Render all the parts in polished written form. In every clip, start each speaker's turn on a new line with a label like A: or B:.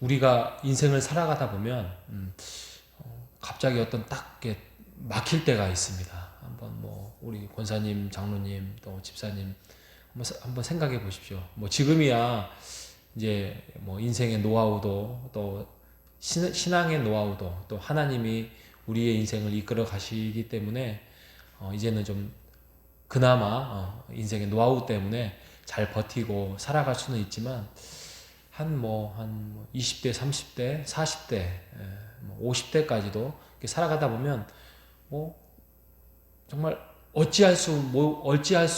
A: 우리가 인생을 살아가다 보면 갑자기 어떤 딱 이렇게 막힐 때가 있습니다. 한번 뭐 우리 권사님, 장로님, 또 집사님 한번 생각해 보십시오. 뭐 지금이야 이제 뭐 인생의 노하우도 또 신앙의 노하우도 또 하나님이 우리의 인생을 이끌어 가시기 때문에 이제는 좀 그나마 인생의 노하우 때문에 잘 버티고 살아갈 수는 있지만 한 20대, 30대, 40대, 50대까지도 이렇게 살아가다 보면 뭐 정말 어찌할 수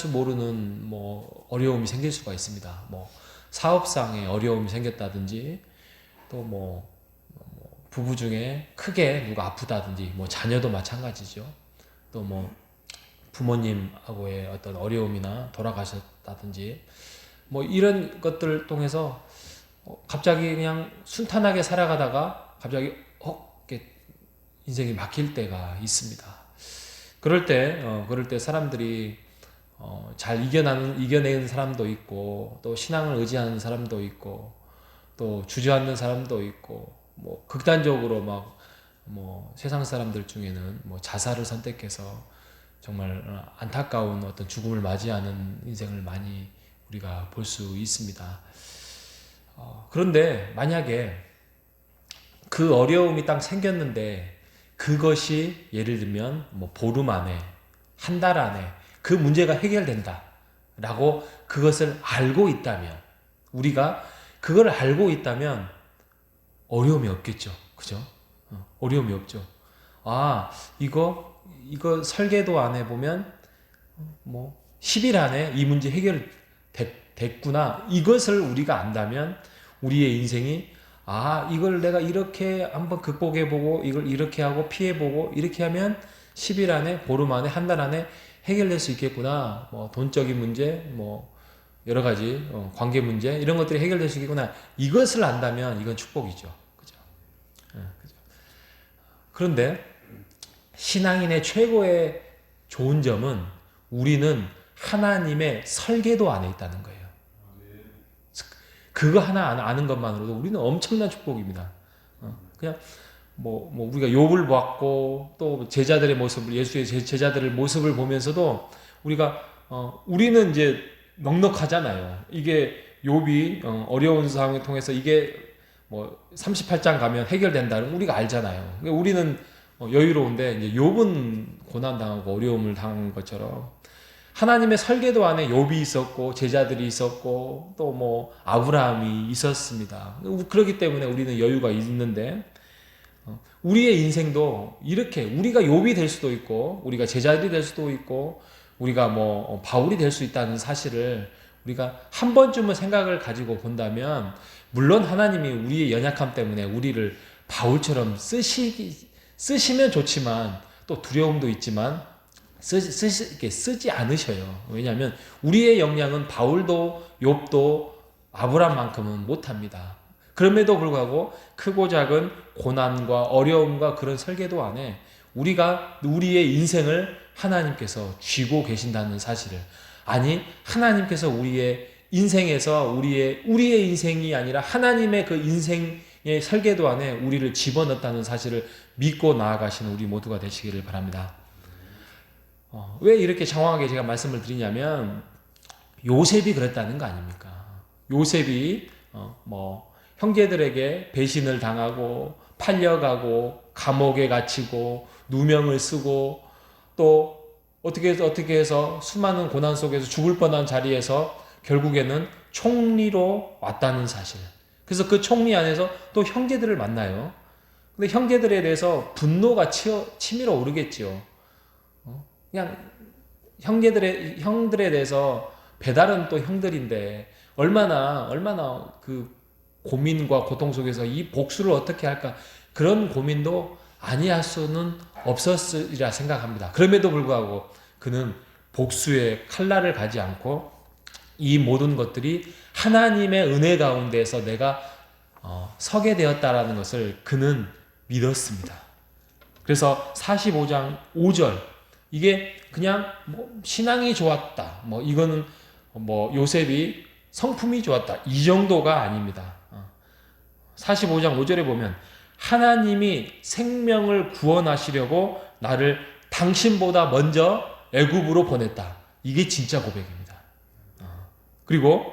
A: 모르는 뭐 어려움이 생길 수가 있습니다. 뭐 사업상의 어려움이 생겼다든지 또 뭐 부부 중에 크게 누가 아프다든지 뭐 자녀도 마찬가지죠. 또 뭐 부모님하고의 어떤 어려움이나 돌아가셨다든지 뭐 이런 것들을 통해서 갑자기 그냥 순탄하게 살아가다가 갑자기 이렇게 인생이 막힐 때가 있습니다. 그럴 때 사람들이 잘 이겨내는 사람도 있고 또 신앙을 의지하는 사람도 있고 또 주저앉는 사람도 있고 뭐 극단적으로 뭐 세상 사람들 중에는 뭐 자살을 선택해서 정말 안타까운 어떤 죽음을 맞이하는 인생을 많이 우리가 볼 수 있습니다. 그런데 만약에 그 어려움이 딱 생겼는데 그것이 예를 들면 뭐 보름 안에 한 달 안에 그 문제가 해결된다 라고 그것을 알고 있다면 우리가 그걸 알고 있다면 어려움이 없겠죠. 그죠? 어려움이 없죠. 이거 설계도 안에 보면 뭐 10일 안에 이 문제 해결됐구나. 이것을 우리가 안다면 우리의 인생이 이걸 내가 이렇게 한번 극복해보고 이걸 이렇게 하고 피해보고 이렇게 하면 10일 안에 보름 안에 한 달 안에 해결될 수 있겠구나. 뭐 돈적인 문제 뭐 여러 가지 관계 문제 이런 것들이 해결될 수 있겠구나. 이것을 안다면 이건 축복이죠. 그죠? 그죠? 그런데 신앙인의 최고의 좋은 점은 우리는 하나님의 설계도 안에 있다는 거예요. 그거 하나 아는 것만으로도 우리는 엄청난 축복입니다. 그냥 뭐 우리가 욥을 봤고 또 제자들의 모습을 예수의 제자들의 모습을 보면서도 우리는 이제 넉넉하잖아요. 이게 욥이 어려운 상황을 통해서 이게 뭐 38장 가면 해결된다는 우리가 알잖아요. 우리는 여유로운데 이제 욥은 고난 당하고 어려움을 당한 것처럼 하나님의 설계도 안에 욥이 있었고 제자들이 있었고 또 뭐 아브라함이 있었습니다. 그렇기 때문에 우리는 여유가 있는데 우리의 인생도 이렇게 우리가 욥이 될 수도 있고 우리가 제자들이 될 수도 있고 우리가 뭐 바울이 될 수 있다는 사실을 우리가 한 번쯤은 생각을 가지고 본다면 물론 하나님이 우리의 연약함 때문에 우리를 바울처럼 쓰시면 좋지만 또 두려움도 있지만 쓰지 않으셔요. 왜냐하면 우리의 역량은 바울도 욥도 아브라함만큼은 못합니다. 그럼에도 불구하고 크고 작은 고난과 어려움과 그런 설계도 안에 우리의 인생을 하나님께서 쥐고 계신다는 사실을 하나님께서 우리의 인생에서 우리의 인생이 아니라 하나님의 그 인생의 설계도 안에 우리를 집어넣었다는 사실을 믿고 나아가시는 우리 모두가 되시기를 바랍니다. 왜 이렇게 장황하게 제가 말씀을 드리냐면 요셉이 그랬다는 거 아닙니까? 요셉이 뭐 형제들에게 배신을 당하고 팔려가고 감옥에 갇히고 누명을 쓰고 또 어떻게 해서 수많은 고난 속에서 죽을 뻔한 자리에서 결국에는 총리로 왔다는 사실. 그래서 그 총리 안에서 또 형제들을 만나요. 근데 형제들에 대해서 분노가 치밀어 오르겠죠. 그냥 형들에 대해서 배달은 또 형들인데 얼마나 그 고민과 고통 속에서 이 복수를 어떻게 할까 그런 고민도 아니할 수는 없었으리라 생각합니다. 그럼에도 불구하고 그는 복수의 칼날을 가지 않고 이 모든 것들이 하나님의 은혜 가운데에서 내가 서게 되었다라는 것을 그는 믿었습니다. 그래서 45장 5절 이게 그냥 신앙이 좋았다. 이거는 요셉이 성품이 좋았다. 이 정도가 아닙니다. 45장 5절에 보면 하나님이 생명을 구원하시려고 나를 당신보다 먼저 애굽으로 보냈다. 이게 진짜 고백입니다. 그리고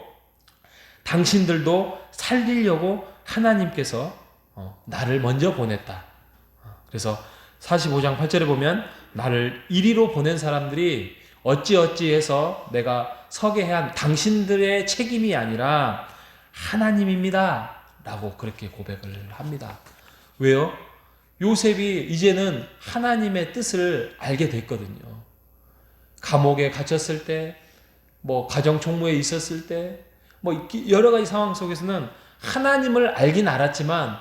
A: 당신들도 살리려고 하나님께서 나를 먼저 보냈다. 그래서 45장 8절에 보면 나를 이리로 보낸 사람들이 어찌어찌해서 내가 서게 한 당신들의 책임이 아니라 하나님입니다. 라고 그렇게 고백을 합니다. 왜요? 요셉이 이제는 하나님의 뜻을 알게 됐거든요. 감옥에 갇혔을 때, 가정총무에 있었을 때, 여러 가지 상황 속에서는 하나님을 알긴 알았지만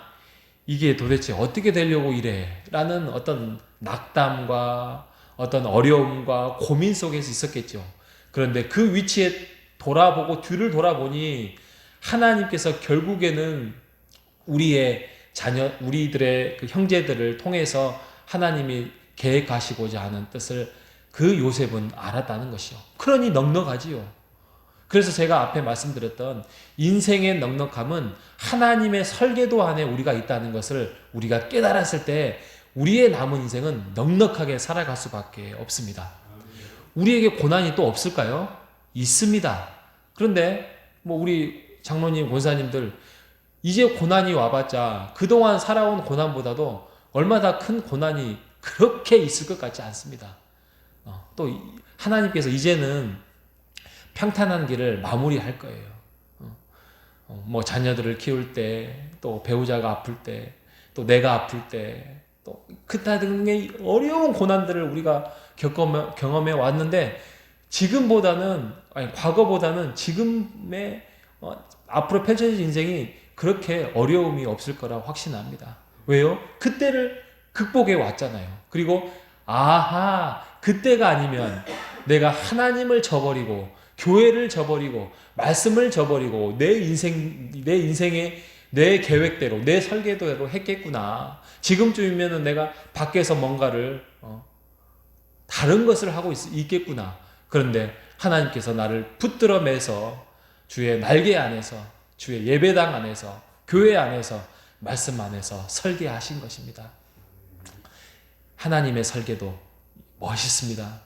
A: 이게 도대체 어떻게 되려고 이래? 라는 어떤 낙담과 어떤 어려움과 고민 속에서 있었겠죠. 그런데 그 위치에 뒤를 돌아보니 하나님께서 결국에는 우리의 우리들의 그 형제들을 통해서 하나님이 계획하시고자 하는 뜻을 그 요셉은 알았다는 것이요. 그러니 넉넉하지요. 그래서 제가 앞에 말씀드렸던 인생의 넉넉함은 하나님의 설계도 안에 우리가 있다는 것을 우리가 깨달았을 때 우리의 남은 인생은 넉넉하게 살아갈 수밖에 없습니다. 우리에게 고난이 또 없을까요? 있습니다. 그런데 우리 장로님, 권사님들 이제 고난이 와봤자 그동안 살아온 고난보다도 얼마나 큰 고난이 그렇게 있을 것 같지 않습니다. 또 하나님께서 이제는 평탄한 길을 마무리할 거예요. 자녀들을 키울 때, 또 배우자가 아플 때, 또 내가 아플 때, 또 그타 등의 어려운 고난들을 우리가 경험해 왔는데 과거보다는 지금의 앞으로 펼쳐질 인생이 그렇게 어려움이 없을 거라 확신합니다. 왜요? 그때를 극복해 왔잖아요. 그리고 그때가 아니면 내가 하나님을 저버리고 교회를 저버리고 말씀을 저버리고 내 인생의 내 계획대로 내 설계대로 했겠구나. 지금쯤이면 내가 밖에서 뭔가를 다른 것을 하고 있겠구나. 그런데 하나님께서 나를 붙들어 매서 주의 날개 안에서, 주의 예배당 안에서, 교회 안에서, 말씀 안에서 설계하신 것입니다. 하나님의 설계도 멋있습니다.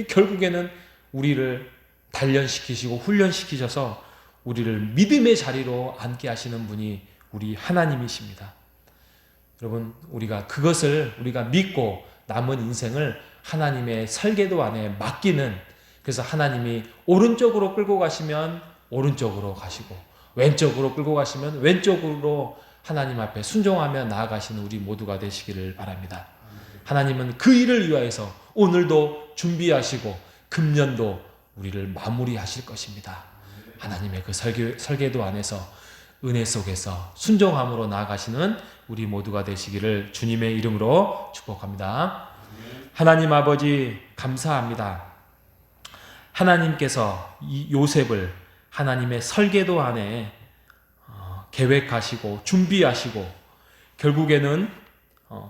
A: 결국에는 우리를 단련시키시고 훈련시키셔서 우리를 믿음의 자리로 앉게 하시는 분이 우리 하나님이십니다. 여러분, 우리가 믿고 남은 인생을 하나님의 설계도 안에 맡기는, 그래서 하나님이 오른쪽으로 끌고 가시면 오른쪽으로 가시고 왼쪽으로 끌고 가시면 왼쪽으로 하나님 앞에 순종하며 나아가시는 우리 모두가 되시기를 바랍니다. 하나님은 그 일을 위하여서 오늘도 준비하시고 금년도 우리를 마무리하실 것입니다. 하나님의 그 설계도 안에서 은혜 속에서 순종함으로 나아가시는 우리 모두가 되시기를 주님의 이름으로 축복합니다. 하나님 아버지 감사합니다. 하나님께서 이 요셉을 하나님의 설계도 안에 계획하시고 준비하시고 결국에는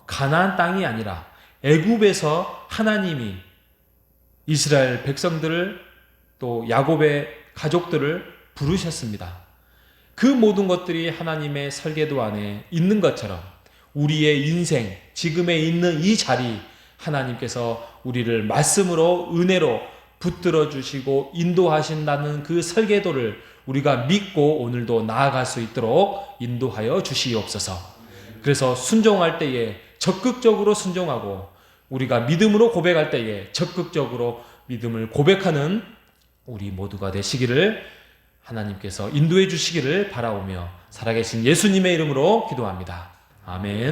A: 가나안 땅이 아니라 애굽에서 하나님이 이스라엘 백성들을 또 야곱의 가족들을 부르셨습니다. 그 모든 것들이 하나님의 설계도 안에 있는 것처럼 우리의 인생, 지금에 있는 이 자리 하나님께서 우리를 말씀으로 은혜로 붙들어 주시고 인도하신다는 그 설계도를 우리가 믿고 오늘도 나아갈 수 있도록 인도하여 주시옵소서. 그래서 순종할 때에 적극적으로 순종하고 우리가 믿음으로 고백할 때에 적극적으로 믿음을 고백하는 우리 모두가 되시기를 하나님께서 인도해 주시기를 바라오며 살아계신 예수님의 이름으로 기도합니다. 아멘.